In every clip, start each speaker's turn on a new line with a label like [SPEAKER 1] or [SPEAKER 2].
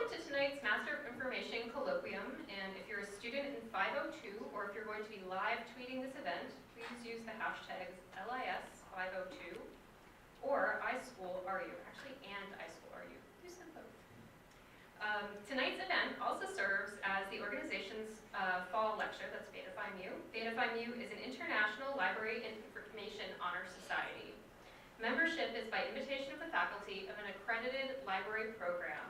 [SPEAKER 1] Welcome to tonight's Master of Information Colloquium, and if you're a student in 502, or if you're going to be live tweeting this event, please use the hashtags LIS502 or iSchoolRU, actually, and iSchoolRU. Use them both. Tonight's event also serves as the organization's fall lecture, that's Beta Phi Mu. Beta Phi Mu is an international library and information honor society. Membership is by invitation of the faculty of an accredited library program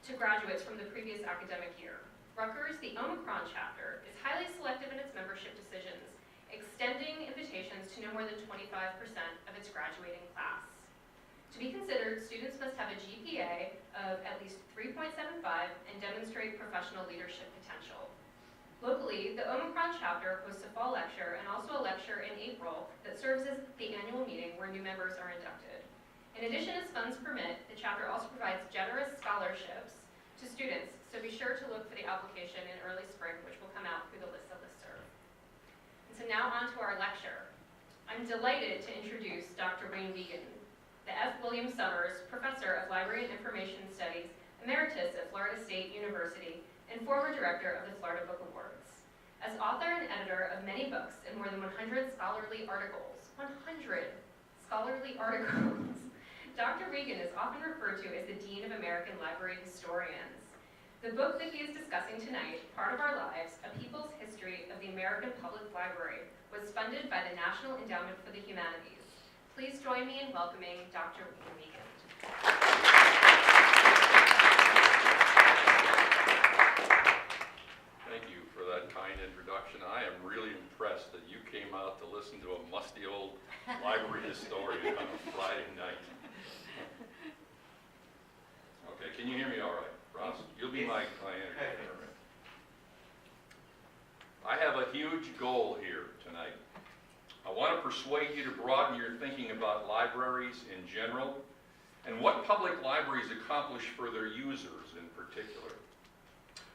[SPEAKER 1] to graduates from the previous academic year. Rutgers, the Omicron chapter, is highly selective in its membership decisions, extending invitations to no more than 25% of its graduating class. To be considered, students must have a GPA of at least 3.75 and demonstrate professional leadership potential. Locally, the Omicron chapter hosts a fall lecture and also a lecture in April that serves as the annual meeting where new members are inducted. In addition, as funds permit, the chapter also provides generous scholarships to students, so be sure to look for the application in early spring, which will come out through the LISA listserv. And so now on to our lecture. I'm delighted to introduce Dr. Wiegand, the F. William Summers Professor of Library and Information Studies, Emeritus at Florida State University, and former director of the Florida Book Awards. As author and editor of many books and more than 100 scholarly articles, Dr. Wiegand is often referred to as the Dean of American Library Historians. The book that he is discussing tonight, Part of Our Lives, A People's History of the American Public Library, was funded by the National Endowment for the Humanities. Please join me in welcoming Dr. Wiegand.
[SPEAKER 2] Thank you for that kind introduction. I am really impressed that you came out to listen to a musty old library historian on a Friday night. Okay, can you hear me all right, Ross? You'll be my entertainer. I have a huge goal here tonight. I want to persuade you to broaden your thinking about libraries in general and what public libraries accomplish for their users in particular.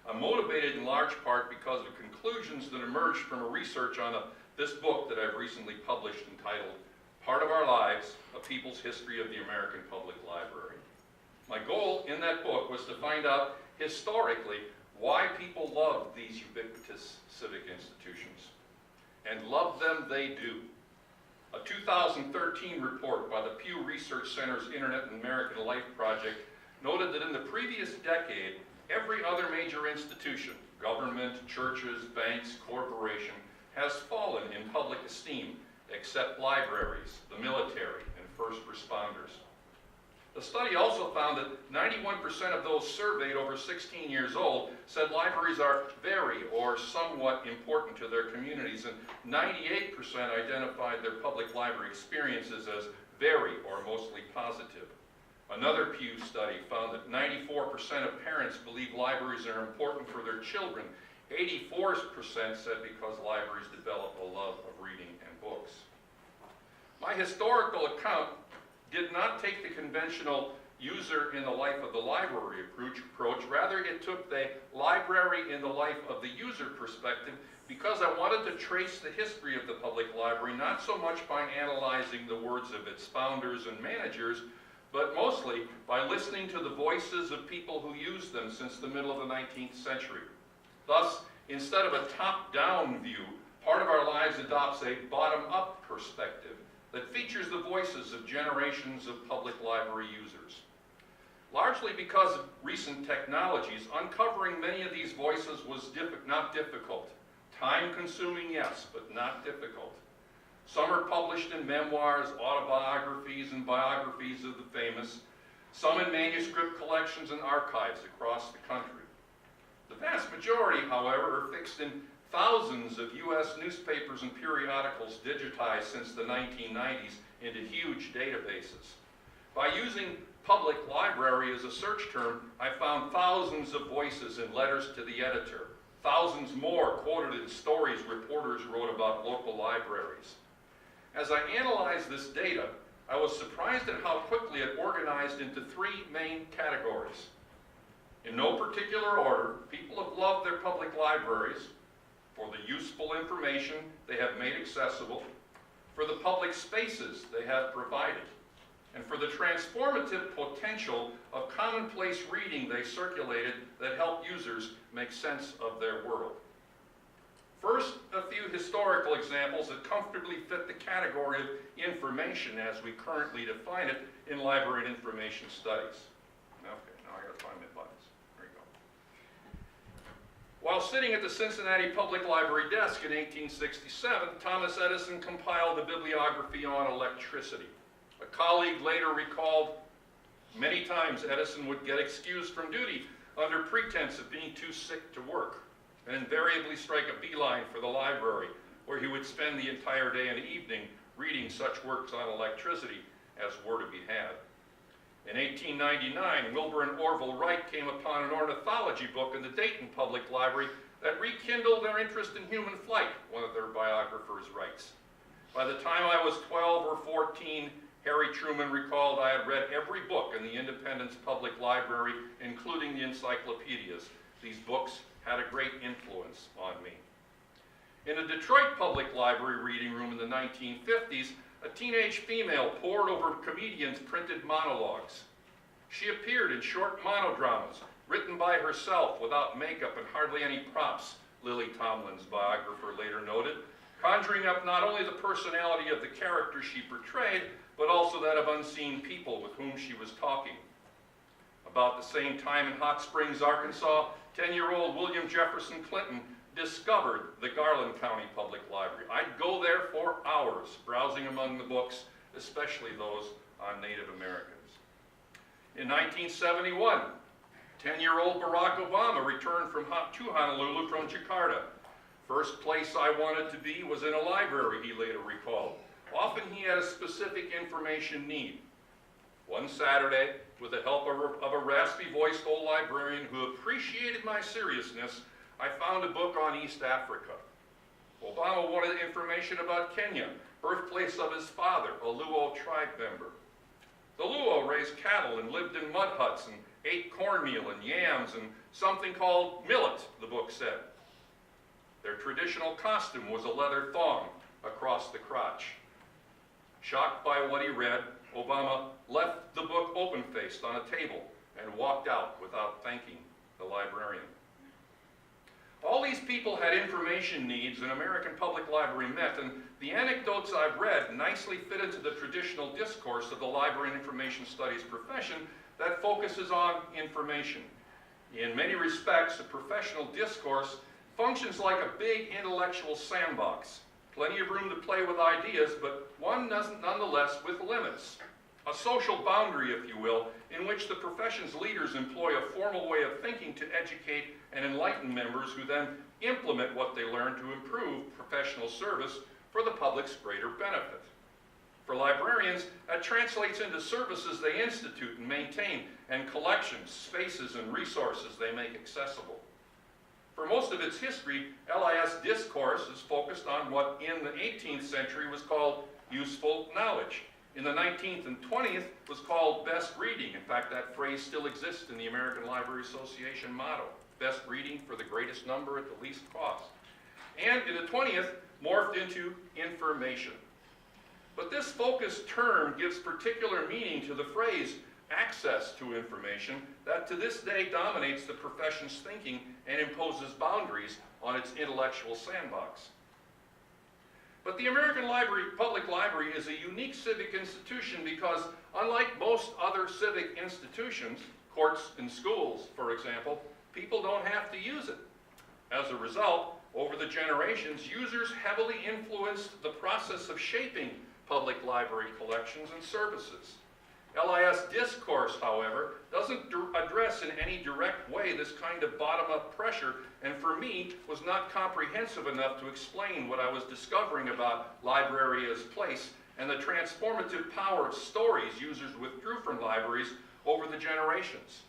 [SPEAKER 2] I'm motivated in large part because of conclusions that emerged from a research on this book that I've recently published entitled Part of Our Lives, A People's History of the American Public Library. My goal in that book was to find out historically why people love these ubiquitous civic institutions. And love them they do. A 2013 report by the Pew Research Center's Internet and American Life Project noted that in the previous decade, every other major institution, government, churches, banks, corporation, has fallen in public esteem except libraries, the military, and first responders. The study also found that 91% of those surveyed over 16 years old said libraries are very or somewhat important to their communities, and 98% identified their public library experiences as very or mostly positive. Another Pew study found that 94% of parents believe libraries are important for their children. 84% said because libraries develop a love of reading and books. My historical account did not take the conventional user in the life of the library approach. Rather, it took the library in the life of the user perspective because I wanted to trace the history of the public library, not so much by analyzing the words of its founders and managers, but mostly by listening to the voices of people who used them since the middle of the 19th century. Thus, instead of a top-down view, Part of Our Lives adopts a bottom-up perspective that features the voices of generations of public library users. Largely because of recent technologies, uncovering many of these voices was not difficult. Time-consuming, yes, but not difficult. Some are published in memoirs, autobiographies, and biographies of the famous, some in manuscript collections and archives across the country. The vast majority, however, are fixed in thousands of U.S. newspapers and periodicals digitized since the 1990s into huge databases. By using public library as a search term, I found thousands of voices in letters to the editor, thousands more quoted in stories reporters wrote about local libraries. As I analyzed this data, I was surprised at how quickly it organized into three main categories. In no particular order, people have loved their public libraries for the useful information they have made accessible, for the public spaces they have provided, and for the transformative potential of commonplace reading they circulated that helped users make sense of their world. First, a few historical examples that comfortably fit the category of information as we currently define it in library and information studies. Okay, now I gotta find my buttons. There you go. While sitting at the Cincinnati Public Library desk in 1867, Thomas Edison compiled a bibliography on electricity. A colleague later recalled many times Edison would get excused from duty under pretense of being too sick to work, and invariably strike a beeline for the library, where he would spend the entire day and evening reading such works on electricity as were to be had. In 1899, Wilbur and Orville Wright came upon an ornithology book in the Dayton Public Library that rekindled their interest in human flight, one of their biographers writes. By the time I was 12 or 14, Harry Truman recalled I had read every book in the Independence Public Library, including the encyclopedias. These books had a great influence on me. In a Detroit Public Library reading room in the 1950s, a teenage female pored over comedians' printed monologues. She appeared in short monodramas, written by herself without makeup and hardly any props, Lily Tomlin's biographer later noted, conjuring up not only the personality of the character she portrayed, but also that of unseen people with whom she was talking. About the same time in Hot Springs, Arkansas, 10-year-old William Jefferson Clinton discovered the Garland County Public Library. I'd go there for hours, browsing among the books, especially those on Native Americans. In 1971, 10-year-old Barack Obama returned to Honolulu from Jakarta. First place I wanted to be was in a library, he later recalled. Often he had a specific information need. One Saturday, with the help of a raspy-voiced old librarian who appreciated my seriousness, I found a book on East Africa. Obama wanted information about Kenya, birthplace of his father, a Luo tribe member. The Luo raised cattle and lived in mud huts and ate cornmeal and yams and something called millet, the book said. Their traditional costume was a leather thong across the crotch. Shocked by what he read, Obama left the book open-faced on a table and walked out without thanking the librarian. All these people had information needs an American Public Library met, and the anecdotes I've read nicely fit into the traditional discourse of the library and information studies profession that focuses on information. In many respects, a professional discourse functions like a big intellectual sandbox. Plenty of room to play with ideas, but one nonetheless with limits. A social boundary, if you will, in which the profession's leaders employ a formal way of thinking to educate and enlighten members who then implement what they learn to improve professional service for the public's greater benefit. For librarians, that translates into services they institute and maintain, and collections, spaces, and resources they make accessible. For most of its history, LIS discourse is focused on what in the 18th century was called useful knowledge. In the 19th and 20th was called best reading. In fact, that phrase still exists in the American Library Association motto, best reading for the greatest number at the least cost. And in the 20th, morphed into information. But this focused term gives particular meaning to the phrase access to information that to this day dominates the profession's thinking and imposes boundaries on its intellectual sandbox. But the American Public Library is a unique civic institution because, unlike most other civic institutions, courts and schools, for example, people don't have to use it. As a result, over the generations, users heavily influenced the process of shaping public library collections and services. LIS discourse, however, doesn't address in any direct way this kind of bottom-up pressure, and for me, was not comprehensive enough to explain what I was discovering about library as place and the transformative power of stories users withdrew from libraries over the generations.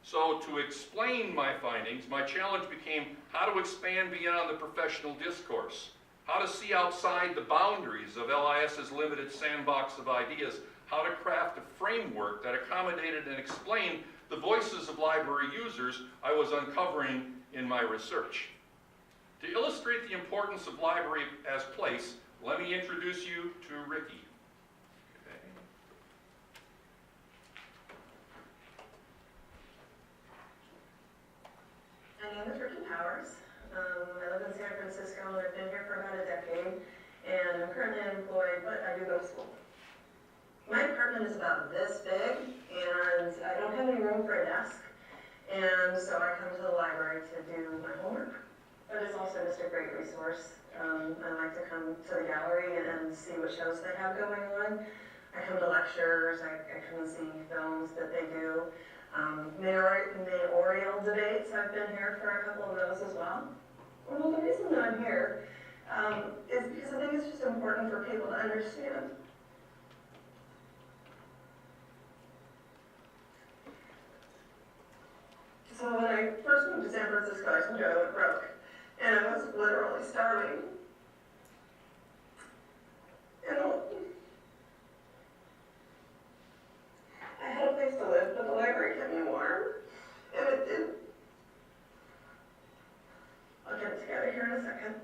[SPEAKER 2] So to explain my findings, my challenge became how to expand beyond the professional discourse, how to see outside the boundaries of LIS's limited sandbox of ideas, how to craft a framework that accommodated and explained the voices of library users I was uncovering in my research. To illustrate the importance of library as place, let me introduce you to Ricky. Okay.
[SPEAKER 3] Powers. I live in San Francisco and I've been here for about a decade, and I'm currently unemployed, but I do go to school. My apartment is about this big, and I don't have any room for a desk, and so I come to the library to do my homework. But it's also just a great resource. I like to come to the gallery and see what shows they have going on. I come to lectures, I come and see films that they do. Mayoral debates, I've been here for a couple of those as well. Well, the reason that I'm here is because I think it's just important for people to understand. So when I first moved to San Francisco, I told you I went broke, and I was literally starving. And I had a place to live, but the library kept me warm, and it did. I'll get it together here in a second.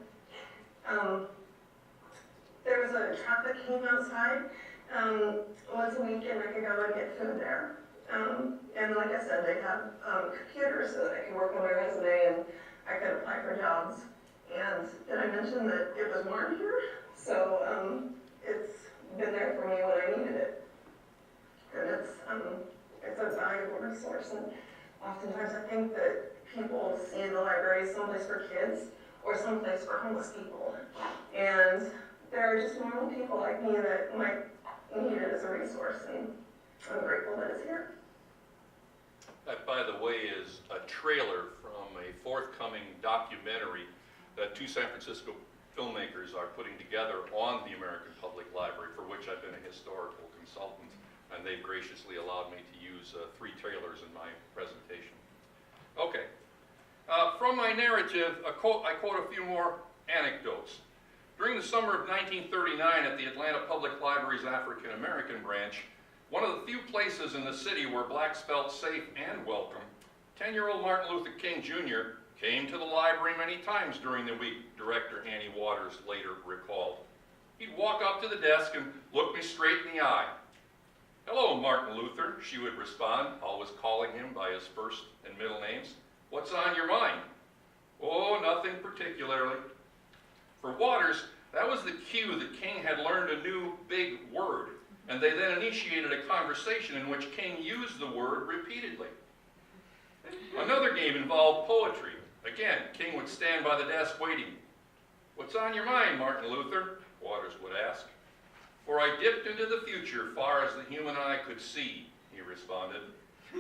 [SPEAKER 3] There was a truck that came outside once a week, and I could go and get food there. And like I said, they have computers so that I could work on my resume and I could apply for jobs. And did I mention that it was warm here? So it's been there for me when I needed it. And it's a valuable resource. And oftentimes I think that people see the library as someplace for kids or someplace for homeless people. And there are just normal people like me that might need it as a resource. And I'm grateful that it's here.
[SPEAKER 2] That, by the way, is a trailer from a forthcoming documentary that two San Francisco filmmakers are putting together on the American Public Library, for which I've been a historical consultant, and they've graciously allowed me to use 3 trailers in my presentation. Okay. From my narrative, I quote a few more anecdotes. During the summer of 1939 at the Atlanta Public Library's African American branch, one of the few places in the city where blacks felt safe and welcome, 10-year-old Martin Luther King Jr. came to the library many times during the week, Director Annie Waters later recalled. He'd walk up to the desk and look me straight in the eye. "Hello, Martin Luther," she would respond, always calling him by his first and middle names. "What's on your mind?" "Oh, nothing particularly." For Waters, that was the cue that King had learned a new big word, and they then initiated a conversation in which King used the word repeatedly. Another game involved poetry. Again, King would stand by the desk waiting. "What's on your mind, Martin Luther?" Waters would ask. "For I dipped into the future far as the human eye could see," he responded.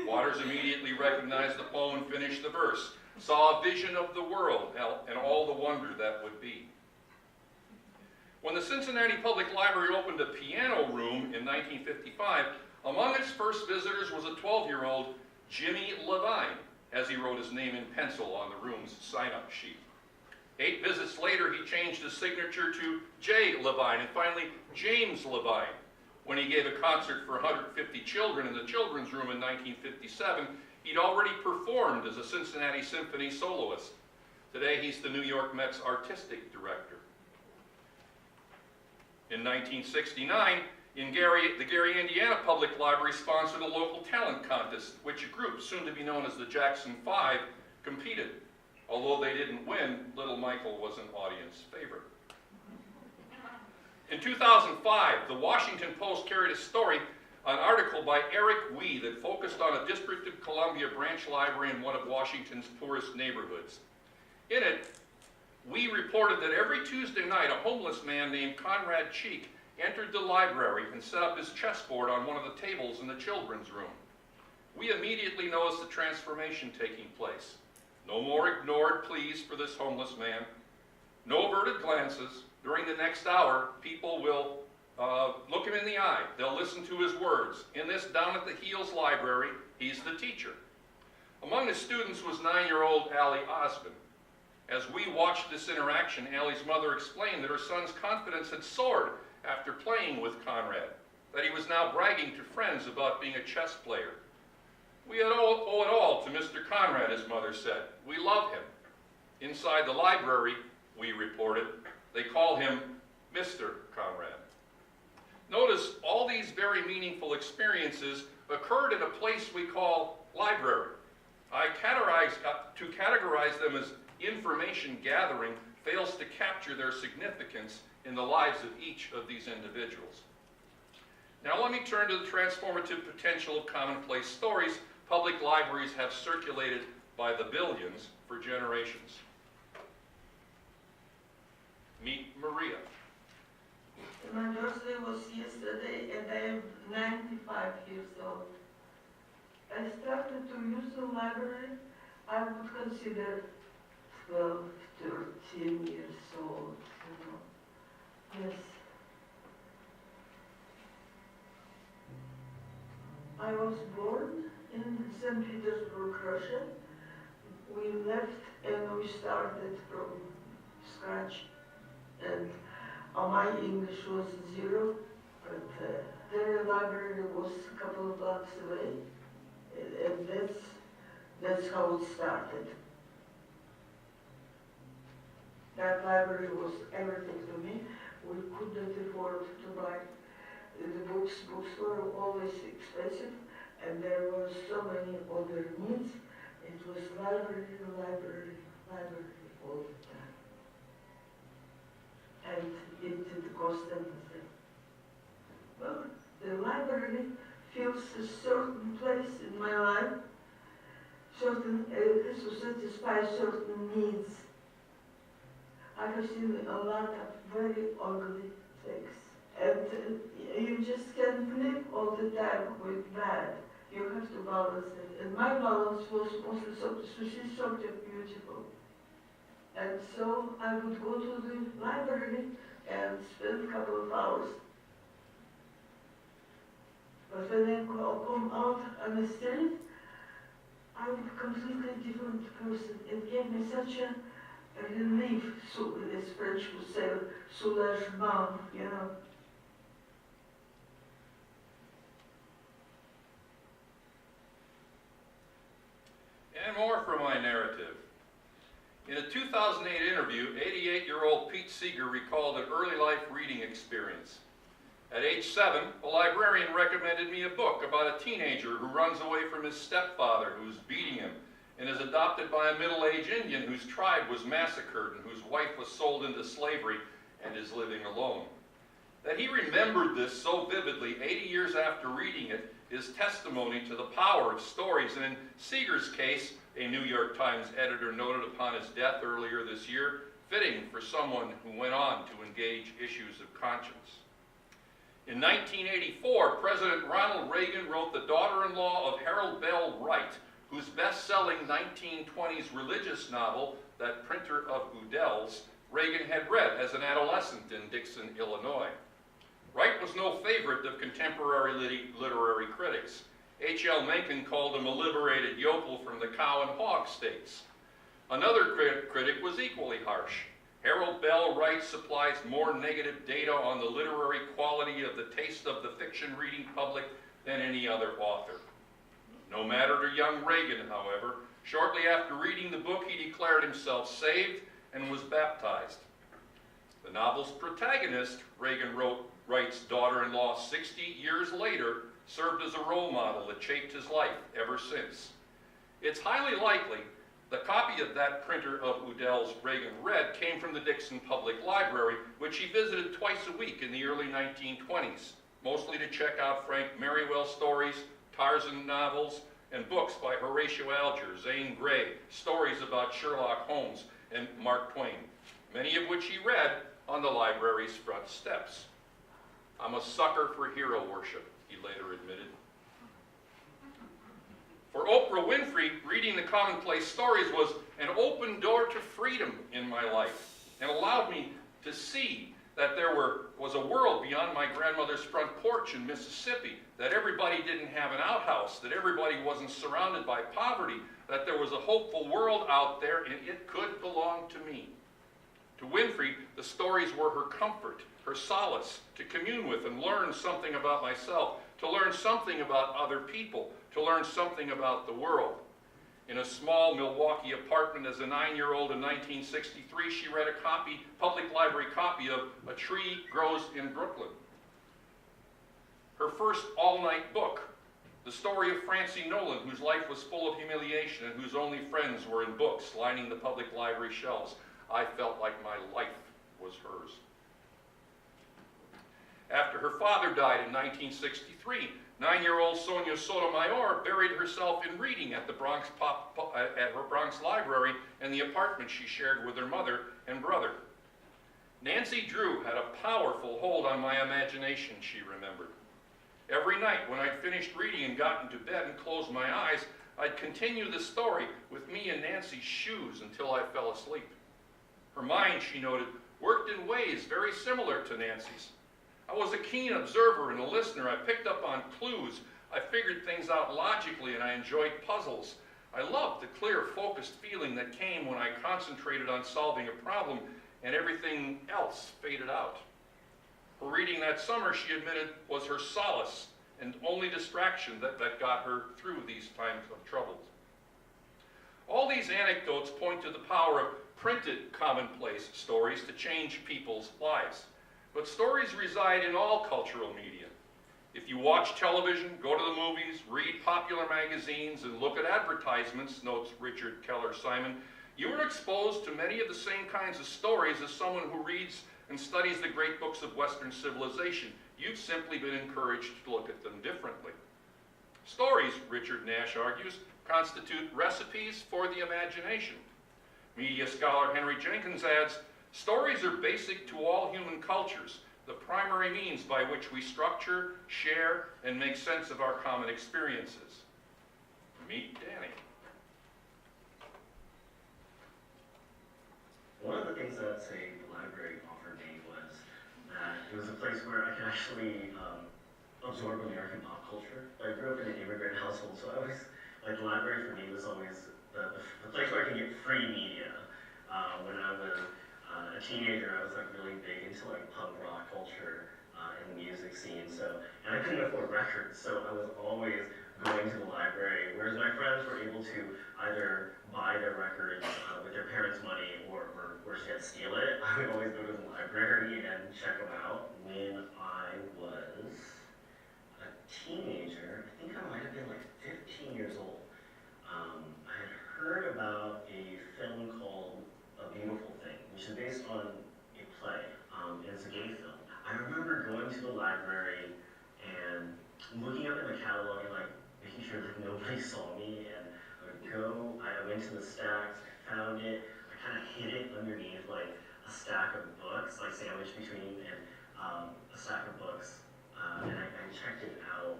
[SPEAKER 2] Waters immediately recognized the poem and finished the verse, "Saw a vision of the world and all the wonder that would be." When the Cincinnati Public Library opened a piano room in 1955, among its first visitors was a 12-year-old Jimmy Levine, as he wrote his name in pencil on the room's sign-up sheet. 8 visits later, he changed his signature to J. Levine and finally James Levine. When he gave a concert for 150 children in the children's room in 1957, he'd already performed as a Cincinnati Symphony soloist. Today, he's the New York Mets artistic director. In 1969, the Gary, Indiana Public Library sponsored a local talent contest, which a group, soon to be known as the Jackson 5, competed. Although they didn't win, Little Michael was an audience favorite. In 2005, the Washington Post carried a story, an article by Eric Wee that focused on a District of Columbia branch library in one of Washington's poorest neighborhoods. In it, Wee reported that every Tuesday night, a homeless man named Conrad Cheek entered the library and set up his chessboard on one of the tables in the children's room. We immediately noticed the transformation taking place. No more ignored pleas for this homeless man. No averted glances. During the next hour, people will look him in the eye. They'll listen to his words. In this Down at the Heels library, he's the teacher. Among the students was 9-year-old Allie Osmond. As we watched this interaction, Allie's mother explained that her son's confidence had soared after playing with Conrad, that he was now bragging to friends about being a chess player. "We owe it all to Mr. Conrad," his mother said. "We love him." Inside the library, we reported, they call him Mr. Conrad. Notice all these very meaningful experiences occurred in a place we call library. To categorize them as information gathering fails to capture their significance in the lives of each of these individuals. Now let me turn to the transformative potential of commonplace stories public libraries have circulated by the billions for generations. Meet Maria.
[SPEAKER 4] My birthday was yesterday and I am 95 years old. I started to use the library, I would consider 12, 13 years old, you know. Yes. I was born in St. Petersburg, Russia. We left and we started from scratch. And my English was zero, but their library was a couple of blocks away. And that's how it started. That library was everything to me. We couldn't afford to buy the books. Books were always expensive, and there were so many other needs. It was library, library, library all the time. And it didn't cost anything. Well, the library fills a certain place in my life, certain, to satisfy certain needs. I have seen a lot of very ugly things. And you just can't live all the time with bad. You have to balance it. And my balance was mostly something beautiful. And so I would go to the library and spend a couple of hours. But when I come out on the street, I'm a completely different person. It gave me such a relief, so as French would say, soulagement, you know.
[SPEAKER 2] And more from my narrative. In a 2008 interview, 88-year-old Pete Seeger recalled an early life reading experience. At age 7, a librarian recommended me a book about a teenager who runs away from his stepfather who's beating him and is adopted by a middle-aged Indian whose tribe was massacred and whose wife was sold into slavery and is living alone. That he remembered this so vividly 80 years after reading it is testimony to the power of stories. And in Seeger's case, a New York Times editor noted upon his death earlier this year, fitting for someone who went on to engage issues of conscience. In 1984, President Ronald Reagan wrote the daughter-in-law of Harold Bell Wright, whose best-selling 1920s religious novel, That Printer of Udell's, Reagan had read as an adolescent in Dixon, Illinois. Wright was no favorite of contemporary literary critics. H.L. Mencken called him a liberated yokel from the cow and hog states. Another critic was equally harsh. Harold Bell Wright supplies more negative data on the literary quality of the taste of the fiction reading public than any other author. No matter to young Reagan, however, shortly after reading the book, he declared himself saved and was baptized. The novel's protagonist, Reagan wrote Wright's daughter-in-law 60 years later, served as a role model that shaped his life ever since. It's highly likely the copy of That Printer of Udell's Reagan read came from the Dixon Public Library, which he visited twice a week in the early 1920s, mostly to check out Frank Merriwell stories, Tarzan novels, and books by Horatio Alger, Zane Grey, stories about Sherlock Holmes and Mark Twain, many of which he read on the library's front steps. I'm a sucker for hero worship, he later admitted. For Oprah Winfrey, reading the commonplace stories was an open door to freedom in my life and allowed me to see that there was a world beyond my grandmother's front porch in Mississippi, that everybody didn't have an outhouse, that everybody wasn't surrounded by poverty, that there was a hopeful world out there and it could belong to me. To Winfrey, the stories were her comfort, her solace, to commune with and learn something about myself, to learn something about other people, to learn something about the world. In a small Milwaukee apartment as a 9-year-old in 1963, she read a public library copy of A Tree Grows in Brooklyn. Her first all-night book The story of Francie Nolan, whose life was full of humiliation and whose only friends were in books lining the public library shelves. I felt like my life was hers. After her father died in 1963, 9-year-old Sonia Sotomayor buried herself in reading at the at her Bronx library in the apartment she shared with her mother and brother. Nancy Drew had a powerful hold on my imagination, she remembered. Every night when I'd finished reading and gotten to bed and closed my eyes, I'd continue the story with me in Nancy's shoes until I fell asleep. Her mind, she noted, worked in ways very similar to Nancy's. I was a keen observer and a listener. I picked up on clues. I figured things out logically, and I enjoyed puzzles. I loved the clear, focused feeling that came when I concentrated on solving a problem and everything else faded out. Her reading that summer, she admitted, was her solace and only distraction that got her through these times of trouble. All these anecdotes point to the power of printed commonplace stories to change people's lives. But stories reside in all cultural media. If you watch television, go to the movies, read popular magazines, and look at advertisements, notes Richard Keller Simon, you are exposed to many of the same kinds of stories as someone who reads and studies the great books of Western civilization. You've simply been encouraged to look at them differently. Stories, Richard Nash argues, constitute recipes for the imagination. Media scholar Henry Jenkins adds, stories are basic to all human cultures, the primary means by which we structure, share, and make sense of our common experiences. Meet Danny.
[SPEAKER 5] One of the things that, say, the library offered me was that it was a place where I could actually absorb American pop culture. I grew up in an immigrant household, so I always, like, the library for me was always the place where I could get free media. When I was a teenager, I was like really big into like punk rock culture and the music scene. And I couldn't afford records, so I was always going to the library. Whereas my friends were able to either buy their records with their parents' money or just steal it, I would always go to the library and check them out. When I was a teenager, I think I might have been like 15 years old. I had heard about a film called A Beautiful Thing, which is based on a play. It's a gay film. I remember going to the library and looking up in the catalog and like making sure that nobody saw me, and I went to the stacks, I found it, I kind of hid it underneath like a stack of books, like sandwiched between a stack of books, and I checked it out.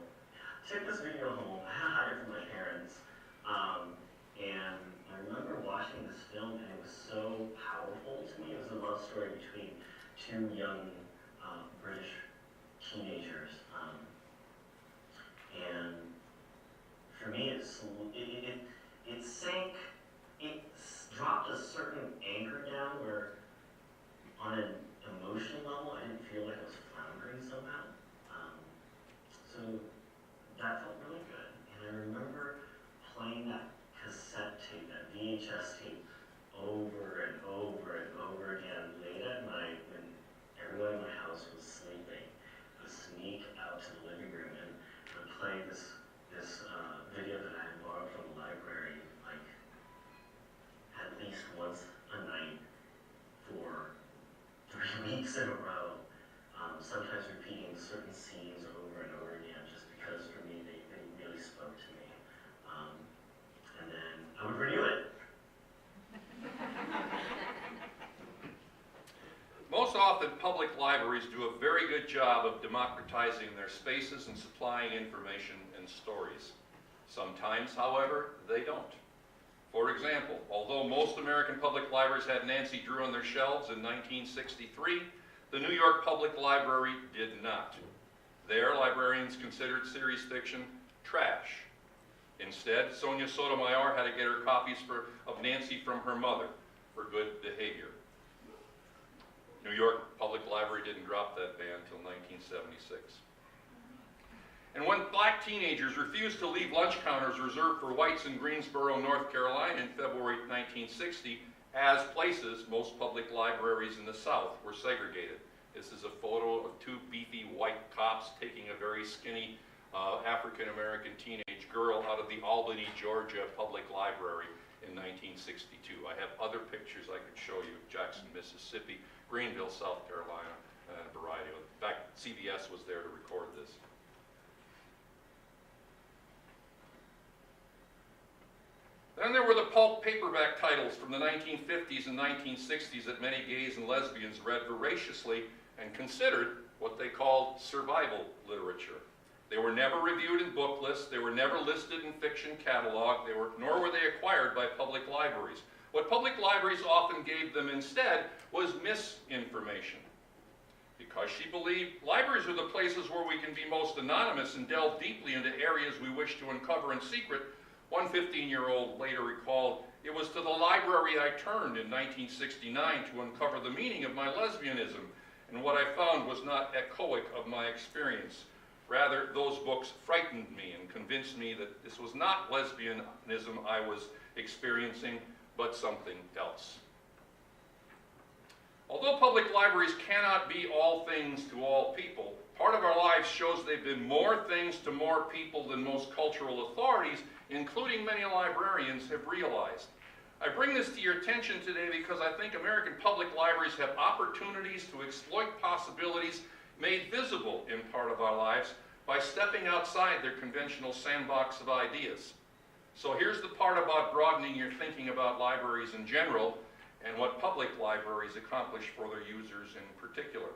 [SPEAKER 5] Took this video home, I had to hide it from my parents, and I remember watching this film and it was so powerful to me. It was a love story between two young British teenagers, and for me it dropped a certain anchor down where on an emotional level I didn't feel like I was floundering somehow. So that felt really good, and I remember playing that cassette tape, that VHS tape, over and over and over again late at night when everyone in my house was sleeping. I would sneak out to the living room and play this video that I had borrowed from the library, like at least once a night for 3 weeks in a row. Sometimes repeating certain scenes over and over again, just because for me they really spoke to me. And then I would renew it.
[SPEAKER 2] Most often, public libraries do a very good job of democratizing their spaces and supplying information and stories. Sometimes, however, they don't. For example, although most American public libraries had Nancy Drew on their shelves in 1963, the New York Public Library did not. There, librarians considered series fiction trash. Instead, Sonia Sotomayor had to get her copies of Nancy from her mother for good behavior. New York Public Library didn't drop that ban until 1976. And when black teenagers refused to leave lunch counters reserved for whites in Greensboro, North Carolina in February 1960, as places, most public libraries in the South were segregated. This is a photo of two beefy white cops taking a very skinny African-American teenage girl out of the Albany, Georgia Public Library in 1962. I have other pictures I could show you, Jackson, Mississippi, Greenville, South Carolina, and a variety of, in fact, CBS was there to record this. Then there were the pulp paperback titles from the 1950s and 1960s that many gays and lesbians read voraciously and considered what they called survival literature. They were never reviewed in book lists, they were never listed in fiction catalog, nor were they acquired by public libraries. What public libraries often gave them instead was misinformation. Because she believed libraries are the places where we can be most anonymous and delve deeply into areas we wish to uncover in secret, one 15-year-old later recalled, "It was to the library I turned in 1969 to uncover the meaning of my lesbianism, and what I found was not echoic of my experience. Rather, those books frightened me and convinced me that this was not lesbianism I was experiencing, but something else." Although public libraries cannot be all things to all people, part of our lives shows they've been more things to more people than most cultural authorities, including many librarians, have realized. I bring this to your attention today because I think American public libraries have opportunities to exploit possibilities made visible in part of our lives by stepping outside their conventional sandbox of ideas. So here's the part about broadening your thinking about libraries in general and what public libraries accomplish for their users in particular.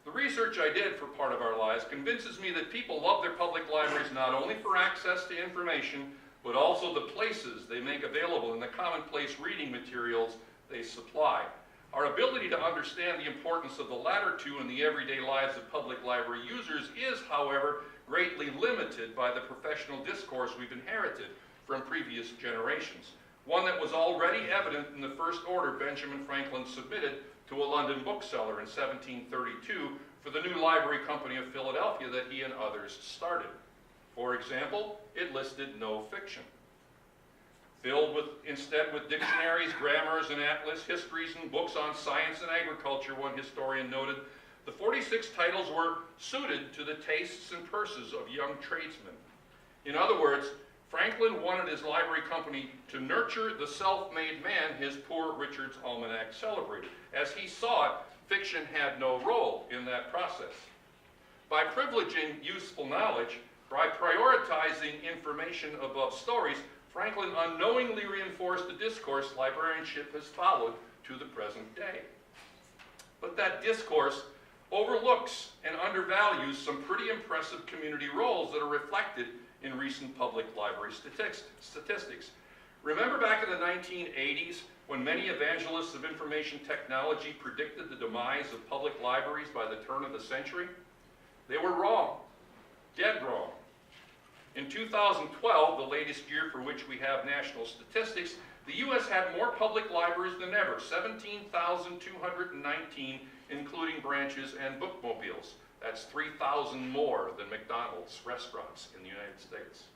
[SPEAKER 2] The research I did for part of our lives convinces me that people love their public libraries not only for access to information, but also the places they make available and the commonplace reading materials they supply. Our ability to understand the importance of the latter two in the everyday lives of public library users is, however, greatly limited by the professional discourse we've inherited from previous generations, one that was already evident in the first order Benjamin Franklin submitted to a London bookseller in 1732 for the new library company of Philadelphia that he and others started. For example, it listed no fiction. Filled instead with dictionaries, grammars, and atlas, histories, and books on science and agriculture, one historian noted, the 46 titles were suited to the tastes and purses of young tradesmen. In other words, Franklin wanted his library company to nurture the self-made man his Poor Richard's Almanac celebrated. As he saw it, fiction had no role in that process. By privileging useful knowledge, by prioritizing information above stories, Franklin unknowingly reinforced the discourse librarianship has followed to the present day. But that discourse overlooks and undervalues some pretty impressive community roles that are reflected in recent public library statistics. Remember back in the 1980s when many evangelists of information technology predicted the demise of public libraries by the turn of the century? They were wrong, dead wrong. In 2012, the latest year for which we have national statistics, the U.S. had more public libraries than ever, 17,219, including branches and bookmobiles. That's 3,000 more than McDonald's restaurants in the United States.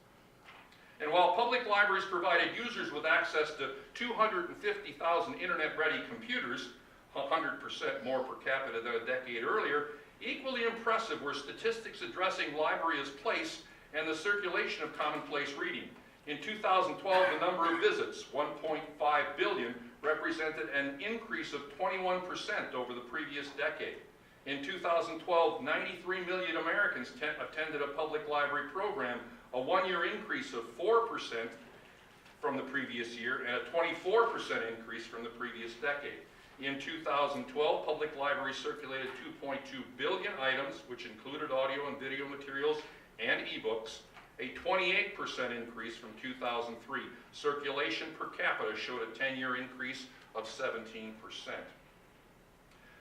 [SPEAKER 2] And while public libraries provided users with access to 250,000 internet-ready computers, 100% more per capita than a decade earlier, equally impressive were statistics addressing library as place and the circulation of commonplace reading. In 2012, the number of visits, 1.5 billion, represented an increase of 21% over the previous decade. In 2012, 93 million Americans attended a public library program, a one-year increase of 4% from the previous year and a 24% increase from the previous decade. In 2012, public libraries circulated 2.2 billion items, which included audio and video materials and ebooks, a 28% increase from 2003. Circulation per capita showed a 10-year increase of 17%.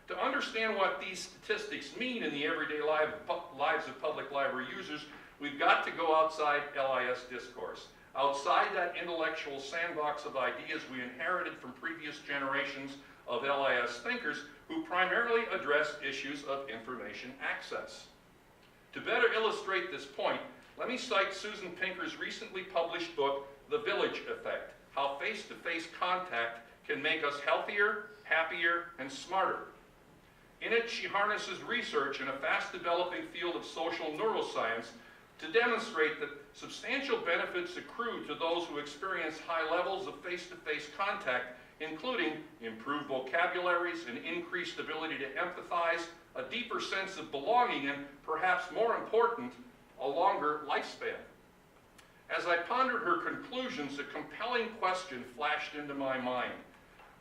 [SPEAKER 2] To understand what these statistics mean in the everyday lives of public library users, we've got to go outside LIS discourse, outside that intellectual sandbox of ideas we inherited from previous generations of LIS thinkers who primarily addressed issues of information access. To better illustrate this point, let me cite Susan Pinker's recently published book, The Village Effect, How Face-to-Face Contact Can Make Us Healthier, Happier, and Smarter. In it, she harnesses research in a fast-developing field of social neuroscience to demonstrate that substantial benefits accrue to those who experience high levels of face-to-face contact, including improved vocabularies, an increased ability to empathize, a deeper sense of belonging, and perhaps more important, a longer lifespan. As I pondered her conclusions, a compelling question flashed into my mind.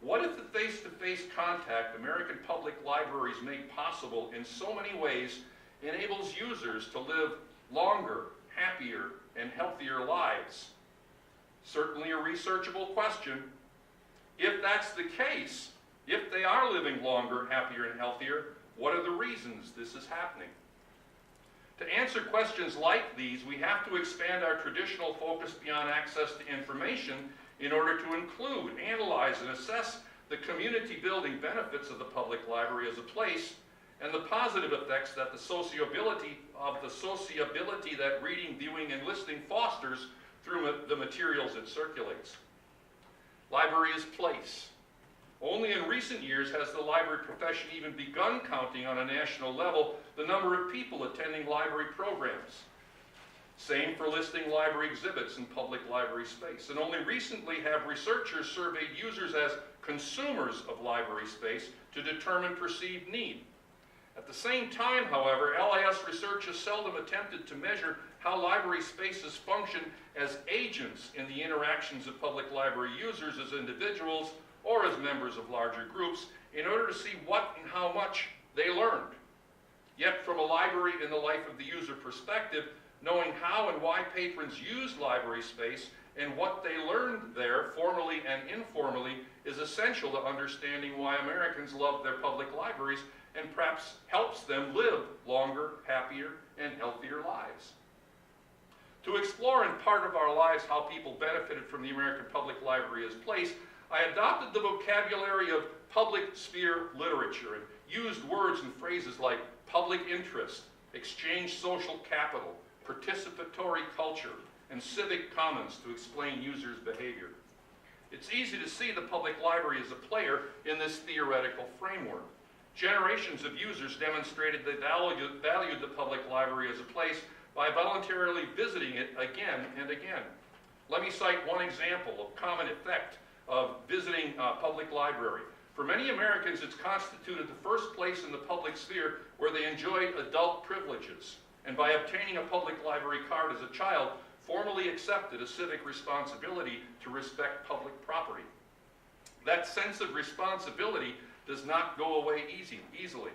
[SPEAKER 2] What if the face-to-face contact American public libraries make possible in so many ways enables users to live longer, happier, and healthier lives? Certainly a researchable question. If that's the case, if they are living longer, happier, and healthier, what are the reasons this is happening? To answer questions like these, we have to expand our traditional focus beyond access to information in order to include, analyze, and assess the community-building benefits of the public library as a place and the positive effects that the sociability that reading, viewing, and listening fosters through the materials it circulates. Library is place. Only in recent years has the library profession even begun counting on a national level the number of people attending library programs. Same for listing library exhibits in public library space. And only recently have researchers surveyed users as consumers of library space to determine perceived need. At the same time, however, LIS research has seldom attempted to measure how library spaces function as agents in the interactions of public library users as individuals or as members of larger groups in order to see what and how much they learned. Yet from a library in the life of the user perspective, knowing how and why patrons use library space and what they learned there, formally and informally, is essential to understanding why Americans love their public libraries and perhaps helps them live longer, happier, and healthier lives. To explore in part of our lives how people benefited from the American Public Library as place, I adopted the vocabulary of public sphere literature and used words and phrases like public interest, exchange social capital, participatory culture, and civic commons to explain users' behavior. It's easy to see the public library as a player in this theoretical framework. Generations of users demonstrated they valued the public library as a place by voluntarily visiting it again and again. Let me cite one example of common effect of visiting a public library. For many Americans, it's constituted the first place in the public sphere where they enjoyed adult privileges, and by obtaining a public library card as a child, formally accepted a civic responsibility to respect public property. That sense of responsibility does not go away easily.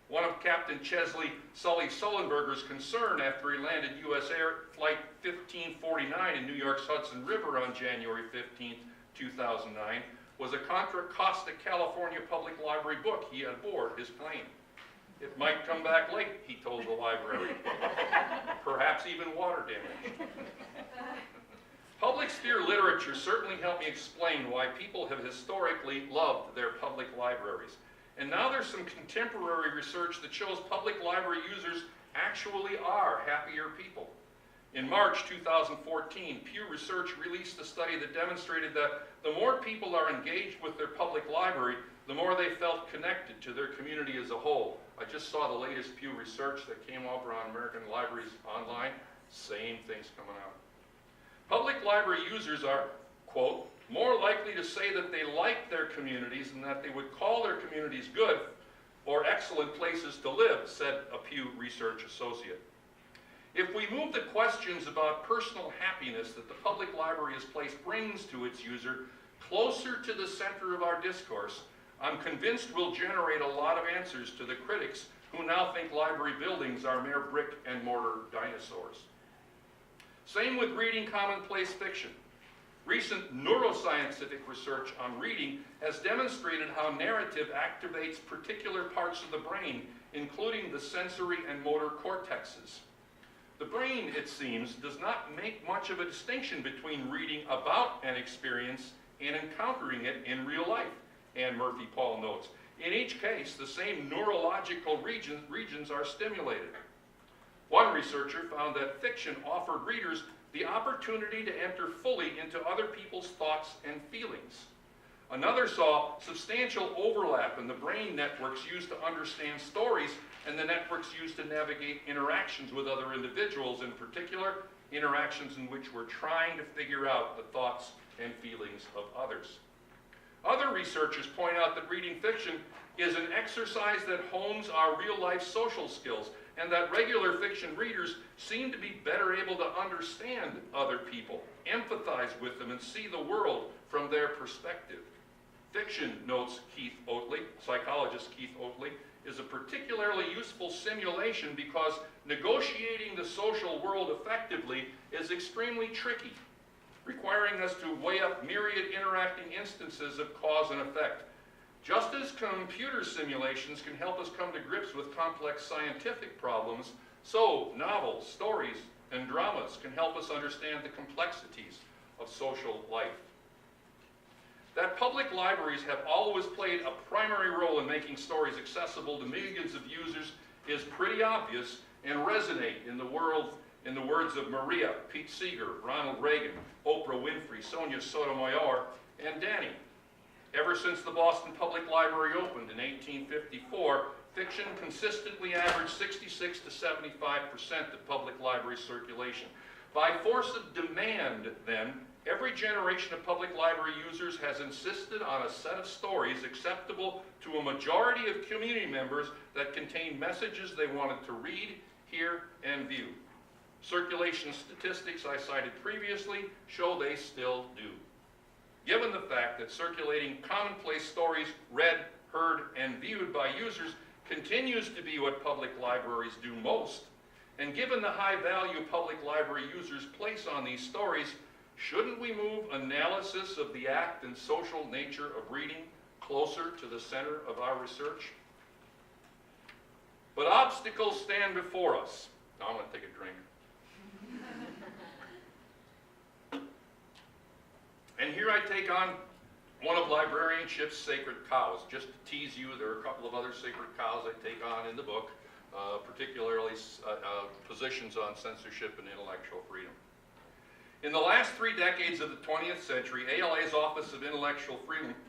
[SPEAKER 2] One of Captain Chesley Sully Sullenberger's concern after he landed U.S. Air Flight 1549 in New York's Hudson River on January 15, 2009, was a Contra Costa California Public Library book he had aboard his plane. It might come back late, he told the library. Perhaps even water damage. Public sphere literature certainly helped me explain why people have historically loved their public libraries. And now there's some contemporary research that shows public library users actually are happier people. In March 2014, Pew Research released a study that demonstrated that the more people are engaged with their public library, the more they felt connected to their community as a whole. I just saw the latest Pew Research that came over on American Libraries Online. Same things coming out. Public library users are, quote, more likely to say that they like their communities and that they would call their communities good or excellent places to live, said a Pew Research associate. If we move the questions about personal happiness that the public library as place brings to its user closer to the center of our discourse, I'm convinced we'll generate a lot of answers to the critics who now think library buildings are mere brick and mortar dinosaurs. Same with reading commonplace fiction. Recent neuroscientific research on reading has demonstrated how narrative activates particular parts of the brain, including the sensory and motor cortexes. The brain, it seems, does not make much of a distinction between reading about an experience and encountering it in real life, Anne Murphy Paul notes. In each case, the same neurological regions are stimulated. One researcher found that fiction offered readers the opportunity to enter fully into other people's thoughts and feelings. Another saw substantial overlap in the brain networks used to understand stories and the networks used to navigate interactions with other individuals, in particular, interactions in which we're trying to figure out the thoughts and feelings of others. Other researchers point out that reading fiction is an exercise that hones our real-life social skills, and that regular fiction readers seem to be better able to understand other people, empathize with them, and see the world from their perspective. Fiction, notes psychologist Keith Oatley, is a particularly useful simulation because negotiating the social world effectively is extremely tricky, requiring us to weigh up myriad interacting instances of cause and effect. Just as computer simulations can help us come to grips with complex scientific problems, so novels, stories, and dramas can help us understand the complexities of social life. That public libraries have always played a primary role in making stories accessible to millions of users is pretty obvious and resonate in the words of Maria, Pete Seeger, Ronald Reagan, Oprah Winfrey, Sonia Sotomayor, and Danny. Ever since the Boston Public Library opened in 1854, fiction consistently averaged 66 to 75% of public library circulation. By force of demand, then, every generation of public library users has insisted on a set of stories acceptable to a majority of community members that contain messages they wanted to read, hear, and view. Circulation statistics I cited previously show they still do. Given the fact that circulating commonplace stories read, heard, and viewed by users continues to be what public libraries do most, and given the high value public library users place on these stories, shouldn't we move analysis of the act and social nature of reading closer to the center of our research? But obstacles stand before us. Now I'm going to take a drink. And here I take on one of librarianship's sacred cows. Just to tease you, there are a couple of other sacred cows I take on in the book, particularly positions on censorship and intellectual freedom. In the last 3 decades of the 20th century, ALA's Office of Intellectual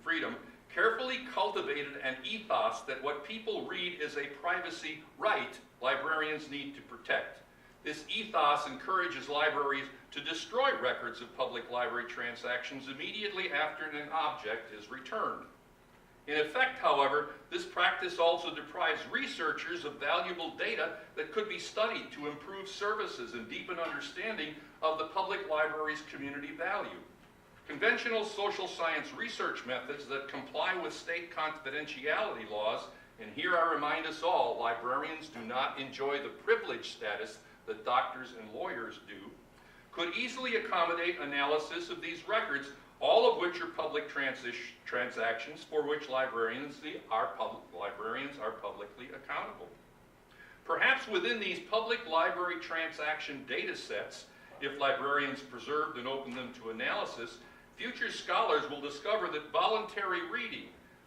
[SPEAKER 2] Freedom carefully cultivated an ethos that what people read is a privacy right librarians need to protect. This ethos encourages libraries to destroy records of public library transactions immediately after an object is returned. In effect, however, this practice also deprives researchers of valuable data that could be studied to improve services and deepen understanding of the public library's community value. Conventional social science research methods that comply with state confidentiality laws, and here I remind us all, librarians do not enjoy the privileged status that doctors and lawyers do, could easily accommodate analysis of these records, all of which are public transactions for which librarians are publicly accountable. Perhaps within these public library transaction data sets, if librarians preserved and opened them to analysis, future scholars will discover that voluntary reading,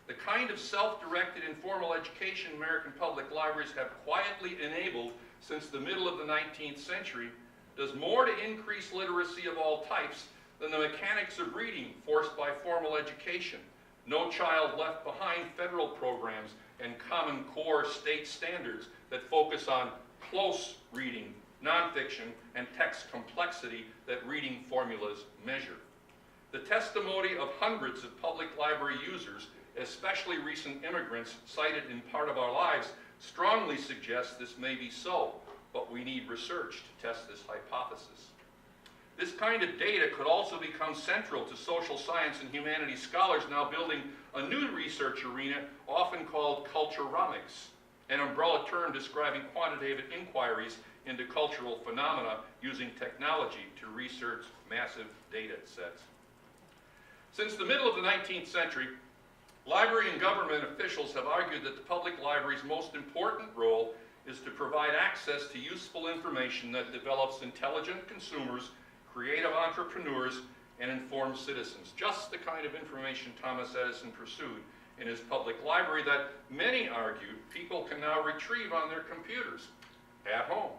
[SPEAKER 2] the kind of self-directed informal education American public libraries have quietly enabled since the middle of the 19th century, does more to increase literacy of all types than the mechanics of reading forced by formal education, No Child Left Behind federal programs, and Common Core state standards that focus on close reading, nonfiction, and text complexity that reading formulas measure. The testimony of hundreds of public library users, especially recent immigrants cited in Part of Our Lives, strongly suggests this may be so, but we need research to test this hypothesis. This kind of data could also become central to social science and humanities scholars now building a new research arena often called culturomics, an umbrella term describing quantitative inquiries into cultural phenomena using technology to research massive data sets. Since the middle of the 19th century, library and government officials have argued that the public library's most important role is to provide access to useful information that develops intelligent consumers, creative entrepreneurs, and informed citizens. Just the kind of information Thomas Edison pursued in his public library that many argue people can now retrieve on their computers at home.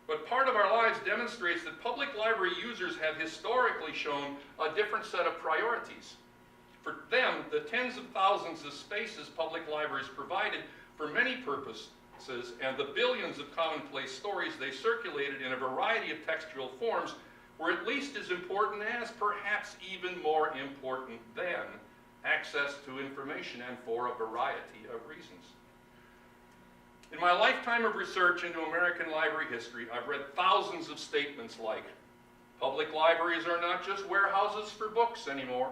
[SPEAKER 2] But Part of Our Lives demonstrates that public library users have historically shown a different set of priorities. For them, the tens of thousands of spaces public libraries provided for many purposes and the billions of commonplace stories they circulated in a variety of textual forms were at least as important as, perhaps even more important than, access to information, and for a variety of reasons. In my lifetime of research into American library history, I've read thousands of statements like, public libraries are not just warehouses for books anymore.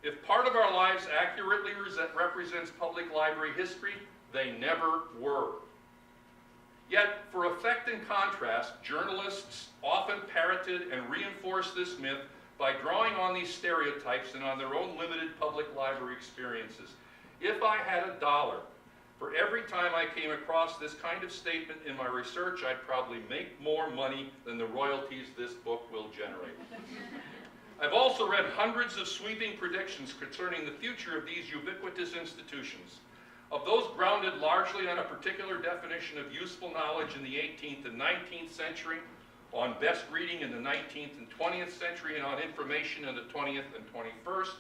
[SPEAKER 2] If part of our lives accurately represents public library history, they never were. Yet, for effect and contrast, journalists often parroted and reinforced this myth by drawing on these stereotypes and on their own limited public library experiences. If I had $1 for every time I came across this kind of statement in my research, I'd probably make more money than the royalties this book will generate. I've also read hundreds of sweeping predictions concerning the future of these ubiquitous institutions. Of those grounded largely on a particular definition of useful knowledge in the 18th and 19th century, on best reading in the 19th and 20th century, and on information in the 20th and 21st,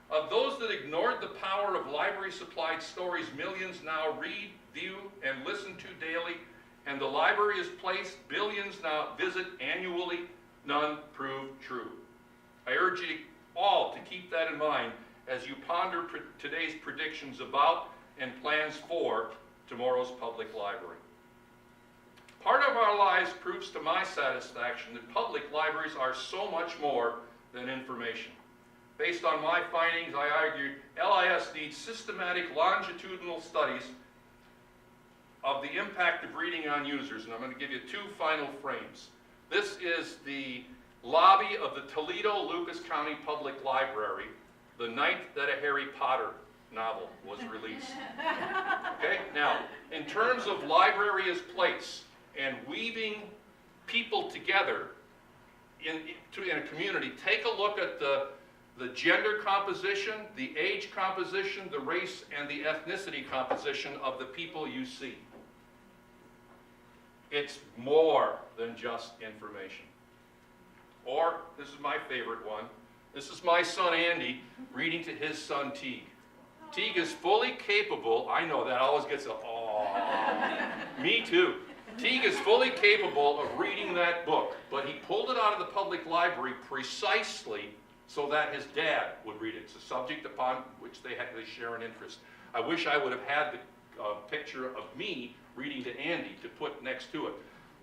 [SPEAKER 2] of those that ignored the power of library-supplied stories millions now read, view, and listen to daily, and the library is placed billions now visit annually, none prove true. I urge you all to keep that in mind as you ponder today's predictions about and plans for tomorrow's public library. Part of our lives proves to my satisfaction that public libraries are so much more than information. Based on my findings, I argue LIS needs systematic longitudinal studies of the impact of reading on users, and I'm going to give you two final frames. This is the lobby of the Toledo Lucas County Public Library the night that a Harry Potter novel was released. Okay? Now, in terms of library as place and weaving people together in a community, take a look at the gender composition, the age composition, the race, and the ethnicity composition of the people you see. It's more than just information. Or, this is my favorite one, this is my son Andy reading to his son Teague. Teague is fully capable, I know that always gets a, aww, me too. Teague is fully capable of reading that book, but he pulled it out of the public library precisely so that his dad would read it. It's a subject upon which they share an interest. I wish I would have had the picture of me reading to Andy to put next to it.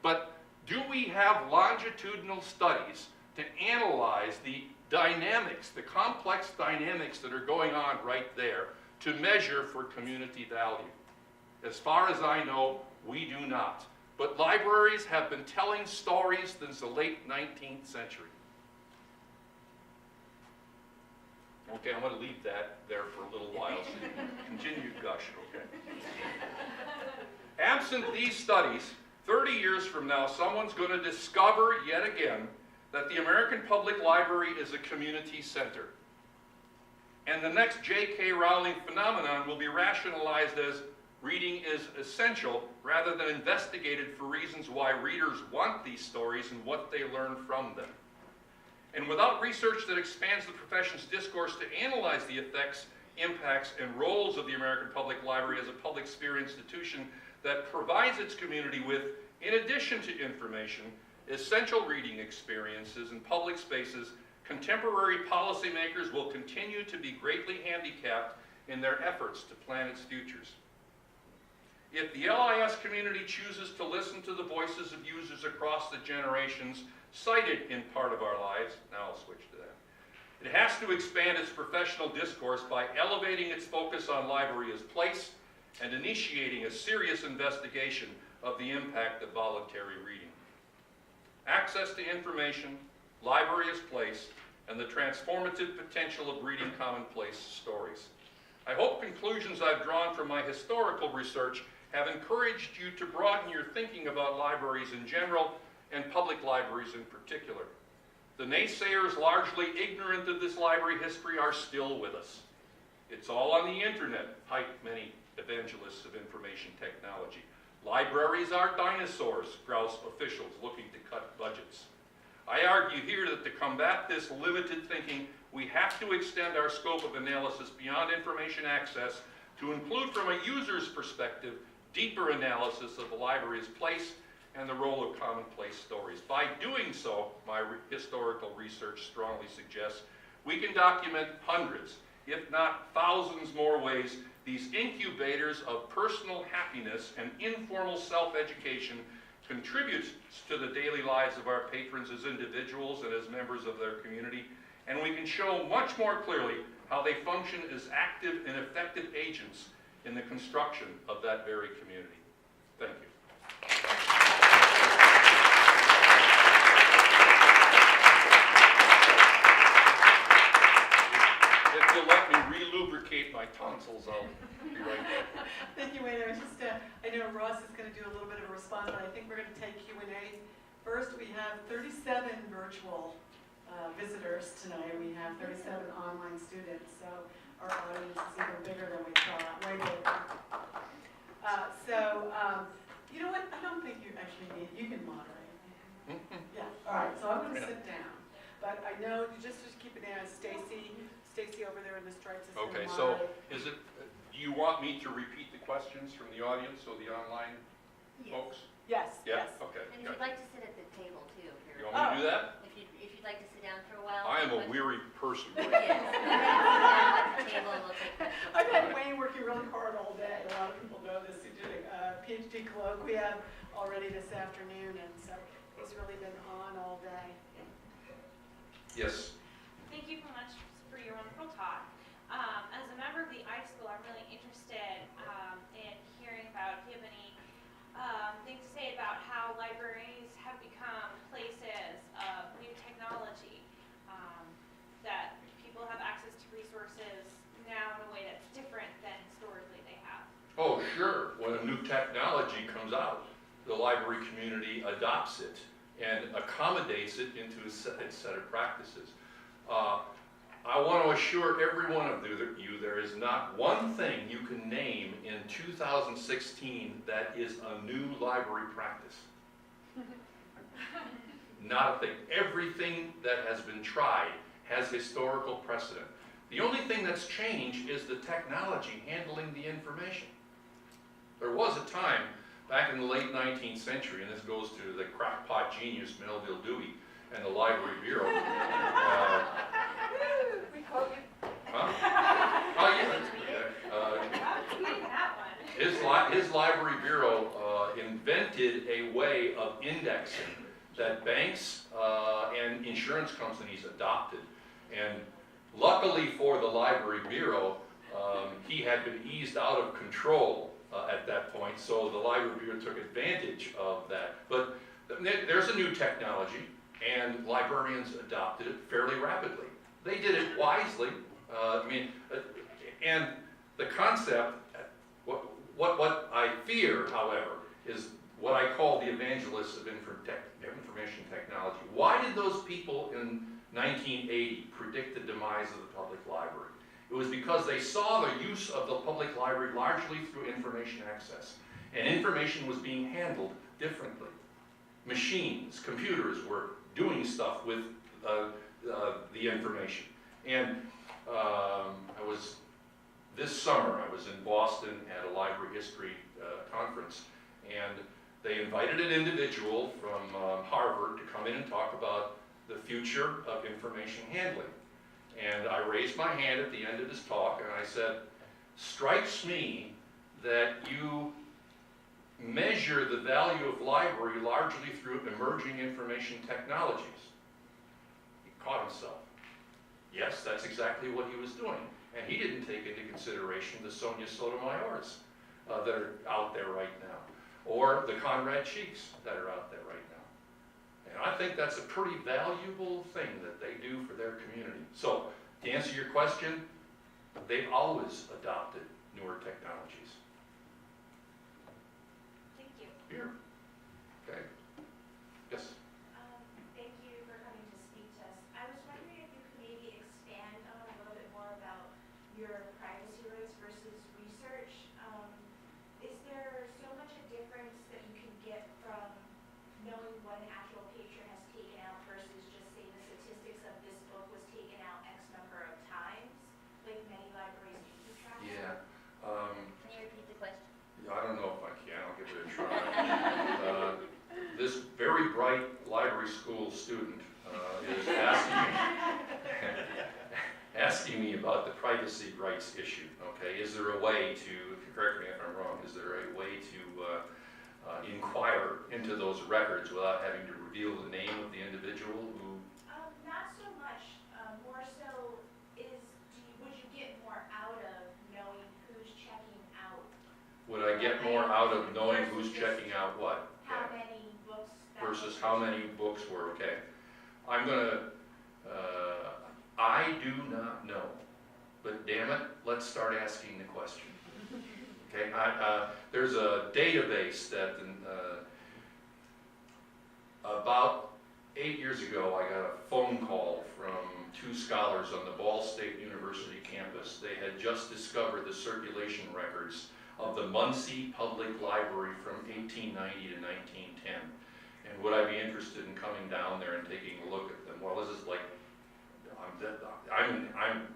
[SPEAKER 2] But do we have longitudinal studies to analyze the dynamics, the complex dynamics that are going on right there to measure for community value? As far as I know, we do not. But libraries have been telling stories since the late 19th century. Okay, I'm going to leave that there for a little while so you can continue to gush, okay? Absent these studies, 30 years from now, someone's going to discover yet again that the American Public Library is a community center. And the next J.K. Rowling phenomenon will be rationalized as reading is essential rather than investigated for reasons why readers want these stories and what they learn from them. And without research that expands the profession's discourse to analyze the effects, impacts, and roles of the American Public Library as a public sphere institution that provides its community with, in addition to information, essential reading experiences in public spaces, contemporary policymakers will continue to be greatly handicapped in their efforts to plan its futures. If the LIS community chooses to listen to the voices of users across the generations cited in part of our lives, now I'll switch to that, it has to expand its professional discourse by elevating its focus on library as place and initiating a serious investigation of the impact of voluntary reading. Access to information, library as place, and the transformative potential of reading commonplace stories. I hope conclusions I've drawn from my historical research have encouraged you to broaden your thinking about libraries in general and public libraries in particular. The naysayers largely ignorant of this library history are still with us. It's all on the internet, hype many evangelists of information technology. Libraries are dinosaurs, grouse officials looking to cut budgets. I argue here that to combat this limited thinking, we have to extend our scope of analysis beyond information access to include, from a user's perspective, deeper analysis of the library's place and the role of commonplace stories. By doing so, my historical research strongly suggests, we can document hundreds, if not thousands more ways these incubators of personal happiness and informal self-education contributes to the daily lives of our patrons as individuals and as members of their community, and we can show much more clearly how they function as active and effective agents in the construction of that very community. Thank you. If you'll let me relubricate my tonsils, I'll be right back.
[SPEAKER 6] Thank you, Wayne. I know Ross is going to do a little bit of a response, but I think we're going to take Q&A. First, we have 37 virtual visitors tonight. We have 37 online students, so our audience is even bigger than we thought, way bigger. You know what? I don't think you actually need, you can moderate. Yeah, all right, so I'm going to sit down. But I know, just keep an eye on Stacy over there in the stripes is
[SPEAKER 2] Okay,
[SPEAKER 6] gonna
[SPEAKER 2] so
[SPEAKER 6] moderate.
[SPEAKER 2] is it, do you want me to repeat the questions from the audience, so the online folks?
[SPEAKER 6] Yes,
[SPEAKER 2] Yeah,
[SPEAKER 6] yes.
[SPEAKER 2] okay.
[SPEAKER 7] And if you'd like to sit at the table too, if
[SPEAKER 2] You
[SPEAKER 7] you're,
[SPEAKER 2] want me to do that?
[SPEAKER 7] if you'd like to sit down for a while.
[SPEAKER 2] I am a weary person.
[SPEAKER 7] Yes, sit down at the table and we'll take questions.
[SPEAKER 6] I've had Wayne working really hard all day. A lot of people know this. He did a PhD colloquium already this afternoon, and so he's really been on all day.
[SPEAKER 2] Yes.
[SPEAKER 8] Thank you so much for your wonderful talk. As a member of the I School, I'm really interested in hearing about, do you have any things to say about how libraries have become places of new technology, that people have access to resources now in a way that's different than historically they have?
[SPEAKER 2] Oh, sure. When a new technology comes out, the library community adopts it and accommodates it into its set of practices. I want to assure every one of you there is not one thing you can name in 2016 that is a new library practice. Not a thing. Everything that has been tried has historical precedent. The only thing that's changed is the technology handling the information. There was a time back in the late 19th century, and this goes to the crackpot genius Melville Dewey and the Library Bureau.
[SPEAKER 8] We quote you.
[SPEAKER 2] Huh? Oh, yeah.
[SPEAKER 8] Tweeting that one.
[SPEAKER 2] His Library Bureau invented a way of indexing that banks and insurance companies adopted. And luckily for the Library Bureau, he had been eased out of control at that point, so the Library Bureau took advantage of that. But there's a new technology, and librarians adopted it fairly rapidly. They did it wisely. And the concept, what I fear, however, is what I call the evangelists of information technology. Why did those people in 1980 predict the demise of the public library? It was because they saw the use of the public library largely through information access, and information was being handled differently. Machines, computers were doing stuff with the information. And this summer I was in Boston at a library history conference, and they invited an individual from Harvard to come in and talk about the future of information handling. And I raised my hand at the end of his talk and I said, strikes me that you measure the value of library largely through emerging information technologies. He caught himself. Yes, that's exactly what he was doing. And he didn't take into consideration the Sonia Sotomayor's that are out there right now, or the Conrad Cheeks that are out there right now. And I think that's a pretty valuable thing that they do for their community. So, to answer your question, they've always adopted newer technologies.
[SPEAKER 8] Thank you.
[SPEAKER 2] Here. Okay. Yes?
[SPEAKER 9] Thank you for coming to speak to us. I was wondering if you could maybe expand on a little bit more about your privacy rights versus research. Is there so much a difference that you can get from knowing what an actual patron has taken out versus just say the statistics of this book was taken out X number
[SPEAKER 2] asking me about the privacy rights issue, okay? Is there a way to, if you correct me if I'm wrong, is there a way to inquire into those records without having to reveal the name of the individual who?
[SPEAKER 9] Not so much, more so would you get more out of knowing who's checking out?
[SPEAKER 2] Would I get more out of knowing who's checking out what?
[SPEAKER 9] How many books? that
[SPEAKER 2] Versus
[SPEAKER 9] was
[SPEAKER 2] how many books were, okay. I'm gonna, I do not know, but damn it, let's start asking the question. Okay, there's a database that about 8 years ago, I got a phone call from 2 scholars on the Ball State University campus. They had just discovered the circulation records of the Muncie Public Library from 1890 to 1910. And would I be interested in coming down there and taking a look at them? Well, this is like, I'm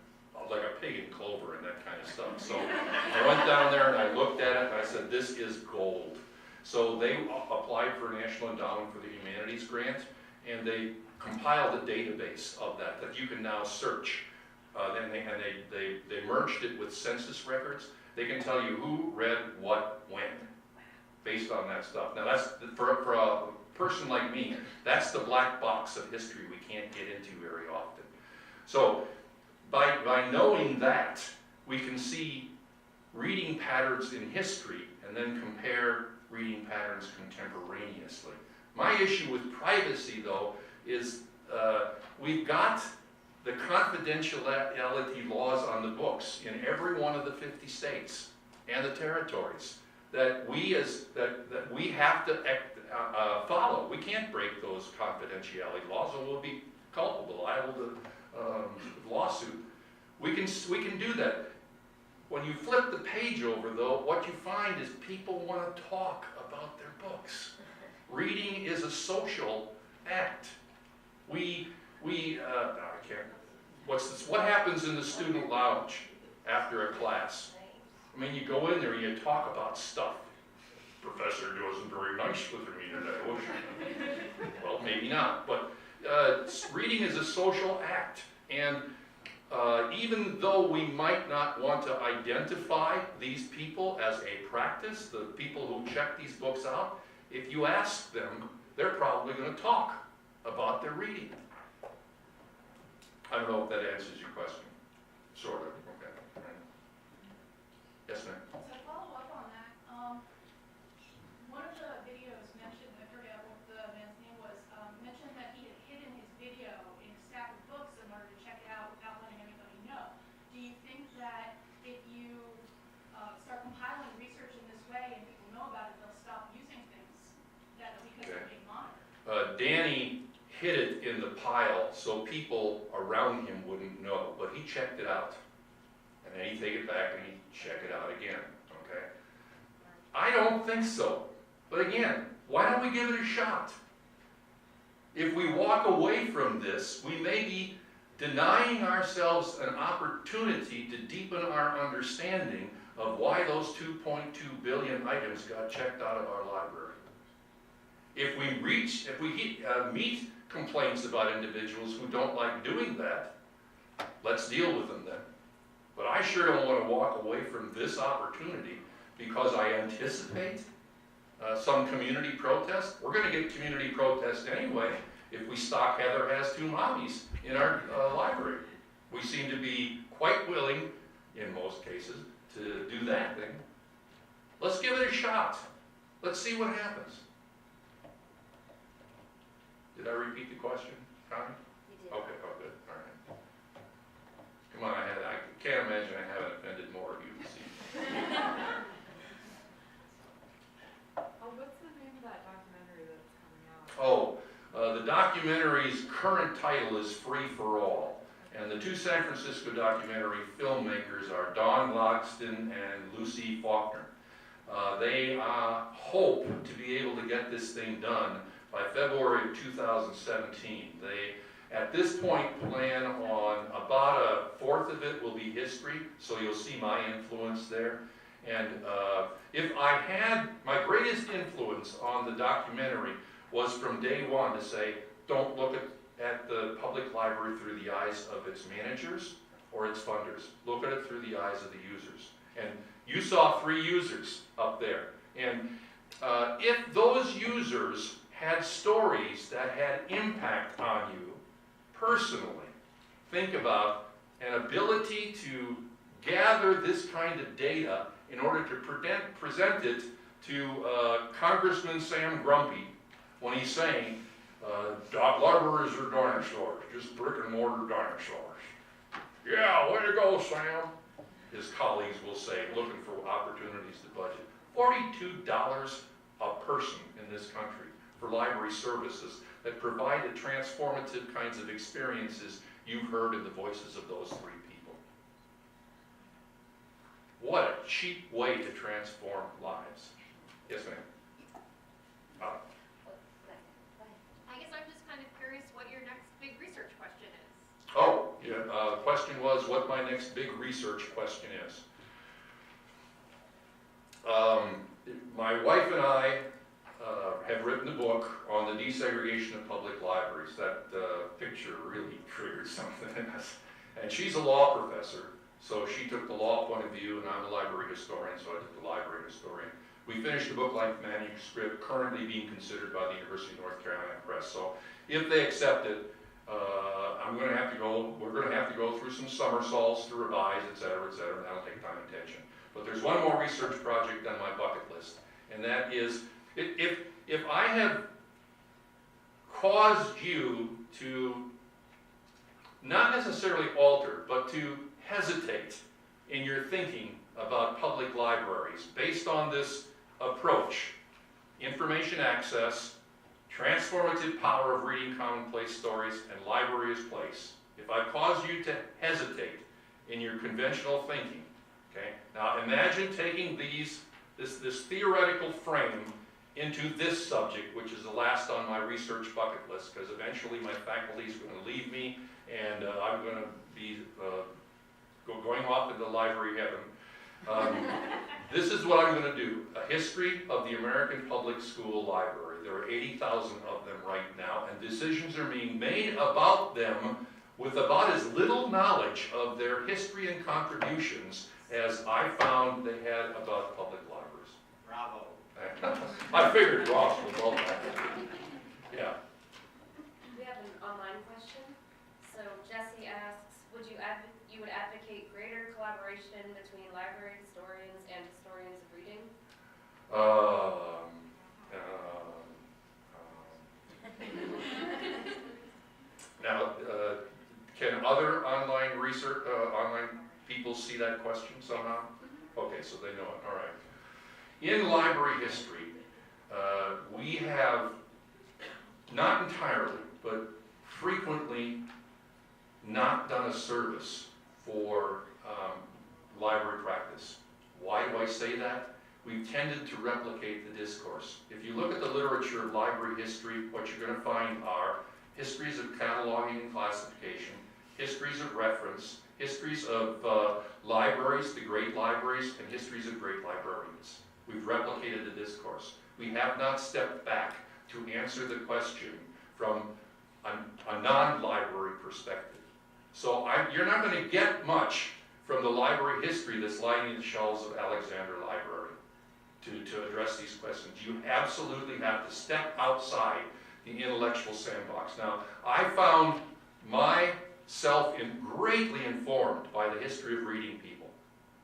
[SPEAKER 2] like a pig in clover and that kind of stuff. So I went down there and I looked at it and I said, this is gold. So they applied for a National Endowment for the Humanities grant, and they compiled a database of that you can now search. Then they merged it with census records. They can tell you who read what when, based on that stuff. Now that's, for a person like me, that's the black box of history we can't get into very often. So by knowing that, we can see reading patterns in history and then compare reading patterns contemporaneously. My issue with privacy, though, is we've got the confidentiality laws on the books in every one of the 50 states and the territories that we have to follow. We can't break those confidentiality laws, or we'll be culpable, liable to lawsuit. We can do that. When you flip the page over, though, what you find is people want to talk about their books. Reading is a social act. What happens in the student lounge after a class? I mean, you go in there and you talk about stuff. Professor wasn't very nice with me today, was she? Well, maybe not, but reading is a social act. And even though we might not want to identify these people as a practice, the people who check these books out, if you ask them, they're probably going to talk about their reading. I don't know if that answers your question. Sort of. Okay. All right. Yes, ma'am.
[SPEAKER 10] So to follow up on that, one of the videos mentioned, I forget what the man's name was, mentioned that he had hidden his video in a stack of books in order to check it out without letting anybody know. Do you think that if you start compiling research in this way and people know about it, they'll stop using things because they're being monitored?
[SPEAKER 2] Danny hid it in the pile so people around him wouldn't know, but he checked it out. And then he'd take it back and he'd check it out again, okay? I don't think so. But again, why don't we give it a shot? If we walk away from this, we may be denying ourselves an opportunity to deepen our understanding of why those 2.2 billion items got checked out of our library. If we meet complaints about individuals who don't like doing that, let's deal with them then. But I sure don't want to walk away from this opportunity because I anticipate some community protest. We're going to get community protest anyway if we stock Heather Has Two Mommies in our library. We seem to be quite willing, in most cases, to do that thing. Let's give it a shot. Let's see what happens. Did I repeat the question, Connie?
[SPEAKER 7] You did.
[SPEAKER 2] Okay, oh good, all right. Come on, I can't imagine I haven't offended more of you this evening.
[SPEAKER 11] Oh, what's the name of that documentary that's coming out?
[SPEAKER 2] Oh, the documentary's current title is Free for All. And the 2 San Francisco documentary filmmakers are Don Logston and Lucy Faulkner. They hope to be able to get this thing done by February of 2017. They, at this point, plan on about 1/4 of it will be history, so you'll see my influence there. And if I had, my greatest influence on the documentary was from day one to say, don't look at the public library through the eyes of its managers or its funders. Look at it through the eyes of the users. And you saw 3 users up there. And if those users had stories that had impact on you personally, think about an ability to gather this kind of data in order to present it to Congressman Sam Grumpy when he's saying, libraries are dinosaurs, just brick and mortar dinosaurs. Yeah, way to go, Sam, his colleagues will say, looking for opportunities to budget. $42 a person in this country for library services that provide the transformative kinds of experiences you've heard in the voices of those 3 people. What a cheap way to transform lives. Yes, ma'am.
[SPEAKER 1] I guess I'm just kind of curious what your next big research question is.
[SPEAKER 2] Oh, yeah, the question was what my next big research question is. My wife and I have written a book on the desegregation of public libraries. That picture really triggered something in us. And she's a law professor, so she took the law point of view, and I'm a library historian, so I took the library historian. We finished the book-length manuscript, currently being considered by the University of North Carolina Press. So if they accept it, we're going to have to go through some somersaults to revise, et cetera, and that'll take time and attention. But there's one more research project on my bucket list, and that is, if I have caused you to not necessarily alter, but to hesitate in your thinking about public libraries based on this approach, information access, transformative power of reading commonplace stories, and library as place. If I cause you to hesitate in your conventional thinking, okay? Now imagine taking this theoretical frame into this subject, which is the last on my research bucket list, because eventually my faculty is going to leave me, and I'm going to be going off into library heaven. This is what I'm going to do: a history of the American public school library. There are 80,000 of them right now, and decisions are being made about them with about as little knowledge of their history and contributions as I found they had about public libraries.
[SPEAKER 5] Bravo.
[SPEAKER 2] I figured Ross was all that. Yeah.
[SPEAKER 7] We have an online question. So Jesse asks, would you advocate greater collaboration between library historians and historians of reading?
[SPEAKER 2] Now, can other online research, online people see that question somehow? Okay, so they know it. All right. In library history, we have, not entirely, but frequently not done a service for library practice. Why do I say that? We've tended to replicate the discourse. If you look at the literature of library history, what you're going to find are histories of cataloging and classification, histories of reference, histories of libraries, the great libraries, and histories of great librarians. We've replicated the discourse. We have not stepped back to answer the question from a non-library perspective. So you're not going to get much from the library history that's lining the shelves of Alexander Library to address these questions. You absolutely have to step outside the intellectual sandbox. Now, I found myself greatly informed by the history of reading people.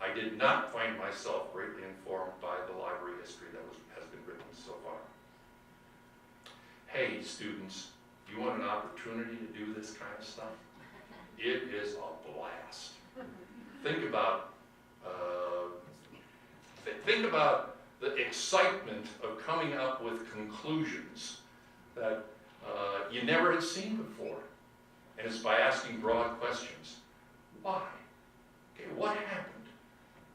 [SPEAKER 2] I did not find myself greatly informed by the library history that has been written so far. Hey, students, you want an opportunity to do this kind of stuff? It is a blast. Think about the excitement of coming up with conclusions that you never had seen before. And it's by asking broad questions. Why? Okay, what happened?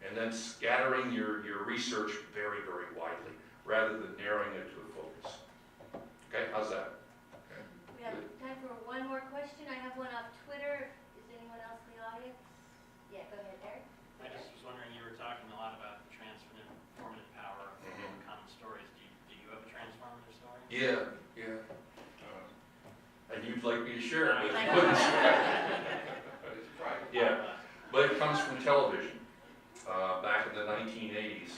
[SPEAKER 2] And then scattering your research very, very widely, rather than narrowing it to a focus. Okay, how's that? Okay.
[SPEAKER 7] We have time for one more question. I have one off Twitter. Is anyone else in the audience? Yeah, go ahead, Eric.
[SPEAKER 12] I just was wondering, you were talking a lot about the transformative power of common stories. Do you have a transformative story?
[SPEAKER 2] Yeah. And you'd like me to share it, but you couldn't share it. Yeah. but it comes from television. Back in the 1980s,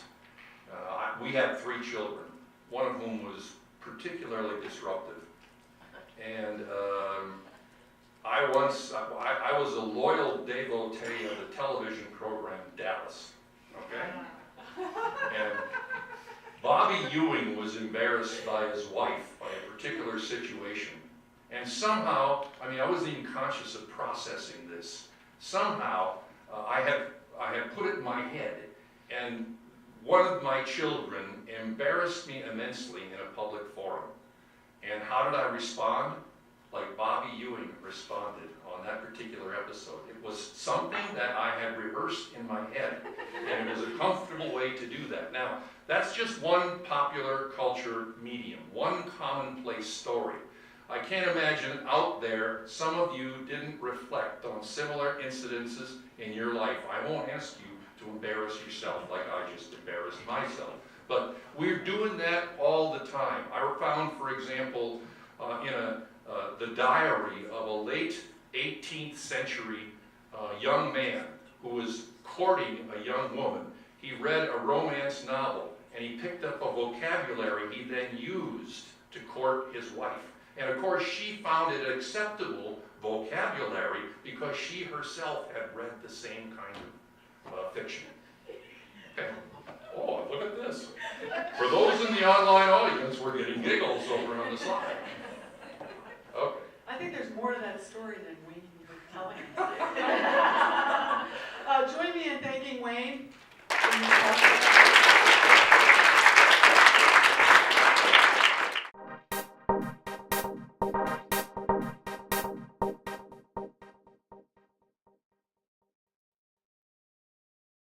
[SPEAKER 2] we had 3 children, one of whom was particularly disruptive. And I was a loyal devotee of the television program Dallas, okay? And Bobby Ewing was embarrassed by his wife by a particular situation. And somehow, I mean, I wasn't even conscious of processing this. Somehow, I had put it in my head, and one of my children embarrassed me immensely in a public forum. And how did I respond? Like Bobby Ewing responded on that particular episode. It was something that I had rehearsed in my head, and it was a comfortable way to do that. Now, that's just one popular culture medium, one commonplace story. I can't imagine out there some of you didn't reflect on similar incidences in your life. I won't ask you to embarrass yourself like I just embarrassed myself. But we're doing that all the time. I found, for example, in the diary of a late 18th century young man who was courting a young woman. He read a romance novel, and he picked up a vocabulary he then used to court his wife. And of course, she found it acceptable vocabulary because she herself had read the same kind of fiction. Okay. Oh, look at this. For those in the online audience, we're getting giggles over on the side. Okay.
[SPEAKER 6] I think there's more to that story than we were telling us.